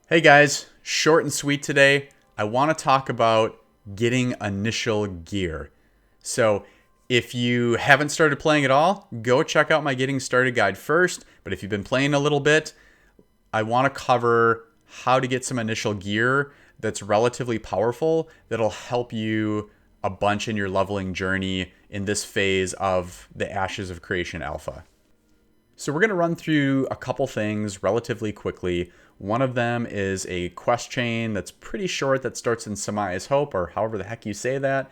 Hey guys, short and sweet today. I want to talk about getting initial gear. So, if you haven't started playing at all, go check out my getting started guide first. But if you've been playing a little bit, I want to cover how to get some initial gear that's relatively powerful that'll help you a bunch in your leveling journey in this phase of the Ashes of Creation Alpha. So we're going to run through a couple things relatively quickly. One of them is a quest chain that's pretty short that starts in Samaya's Hope, or however the heck you say that.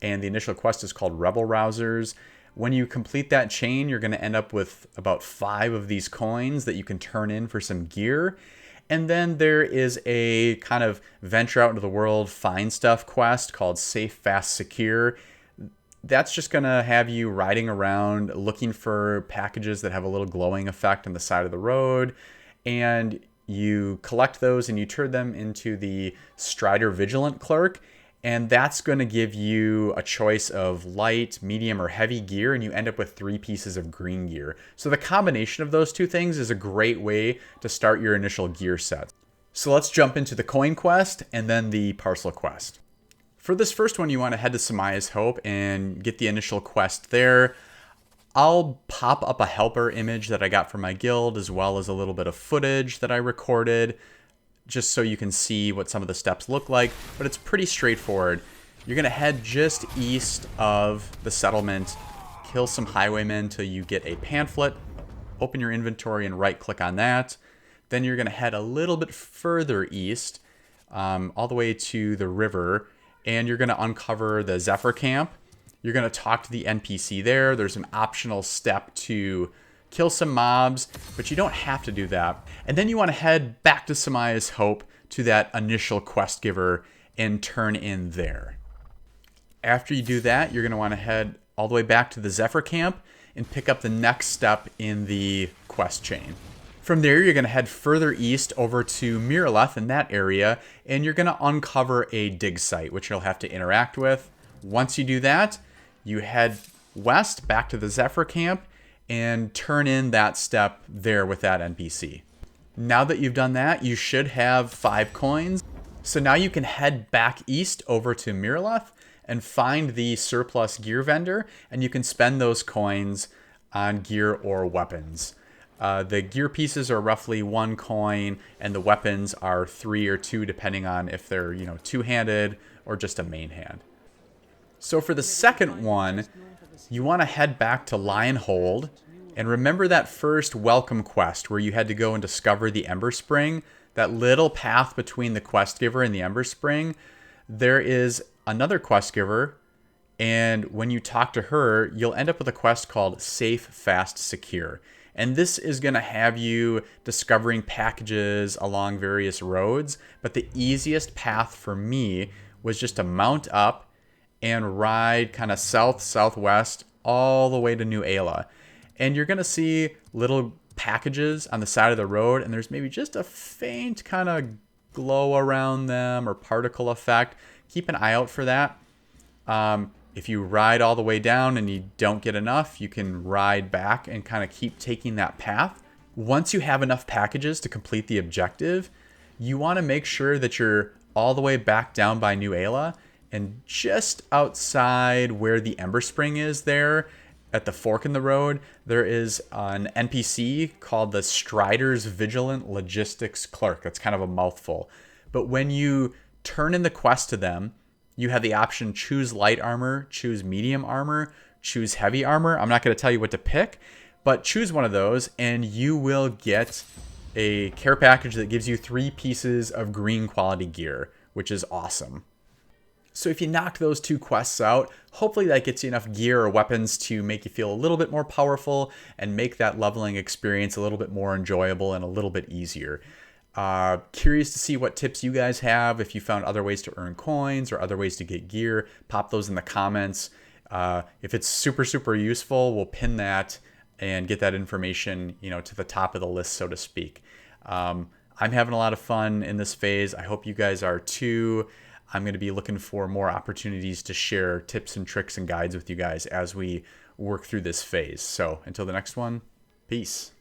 And the initial quest is called Rebel Rousers. When you complete that chain, you're going to end up with about 5 of these coins that you can turn in for some gear. And then there is a kind of venture out into the world, find stuff quest called Safe, Fast, Secure. That's just going to have you riding around looking for packages that have a little glowing effect on the side of the road. And you collect those and you turn them into the Strider Vigilant Clerk. And that's going to give you a choice of light, medium, or heavy gear. And you end up with 3 pieces of green gear. So the combination of those 2 things is a great way to start your initial gear set. So let's jump into the coin quest and then the parcel quest. For this first one, you want to head to Samaya's Hope and get the initial quest there. I'll pop up a helper image that I got from my guild, as well as a little bit of footage that I recorded, just so you can see what some of the steps look like, but it's pretty straightforward. You're going to head just east of the settlement, kill some highwaymen till you get a pamphlet, open your inventory and right-click on that. Then you're going to head a little bit further east, all the way to the river, and you're going to uncover the Zephyr Camp. You're going to talk to the NPC there. There's an optional step to kill some mobs, but you don't have to do that. And then you want to head back to Samaya's Hope to that initial quest giver and turn in there. After you do that, you're going to want to head all the way back to the Zephyr Camp and pick up the next step in the quest chain. From there, you're going to head further east over to Miraleth in that area, and you're going to uncover a dig site, which you'll have to interact with. Once you do that, you head west back to the Zephyr Camp and turn in that step there with that NPC. Now that you've done that, you should have 5 coins. So now you can head back east over to Miraleth and find the surplus gear vendor, and you can spend those coins on gear or weapons. The gear pieces are roughly 1 coin, and the weapons are 3 or 2, depending on if they're, two-handed or just a main hand. So for the second one, you want to head back to Lionhold, and remember that first welcome quest where you had to go and discover the Ember Spring, that little path between the quest giver and the Ember Spring. There is another quest giver, and when you talk to her, you'll end up with a quest called Safe, Fast, Secure. And this is going to have you discovering packages along various roads. But the easiest path for me was just to mount up and ride kind of south-southwest all the way to New Ayla. And you're going to see little packages on the side of the road. And there's maybe just a faint kind of glow around them or particle effect. Keep an eye out for that. If you ride all the way down and you don't get enough, you can ride back and kind of keep taking that path. Once you have enough packages to complete the objective, you want to make sure that you're all the way back down by New Ayla, and just outside where the Ember Spring is there, at the fork in the road, there is an NPC called the Strider's Vigilant Logistics Clerk. That's kind of a mouthful. But when you turn in the quest to them, you have the option choose light armor, choose medium armor, choose heavy armor. I'm not going to tell you what to pick, but choose one of those and you will get a care package that gives you 3 pieces of green quality gear, which is awesome. So if you knock those 2 quests out, hopefully that gets you enough gear or weapons to make you feel a little bit more powerful and make that leveling experience a little bit more enjoyable and a little bit easier. Curious to see what tips you guys have. If you found other ways to earn coins or other ways to get gear, pop those in the comments. If it's super, super useful, we'll pin that and get that information, to the top of the list, so to speak. I'm having a lot of fun in this phase. I hope you guys are too. I'm going to be looking for more opportunities to share tips and tricks and guides with you guys as we work through this phase. So until the next one, peace.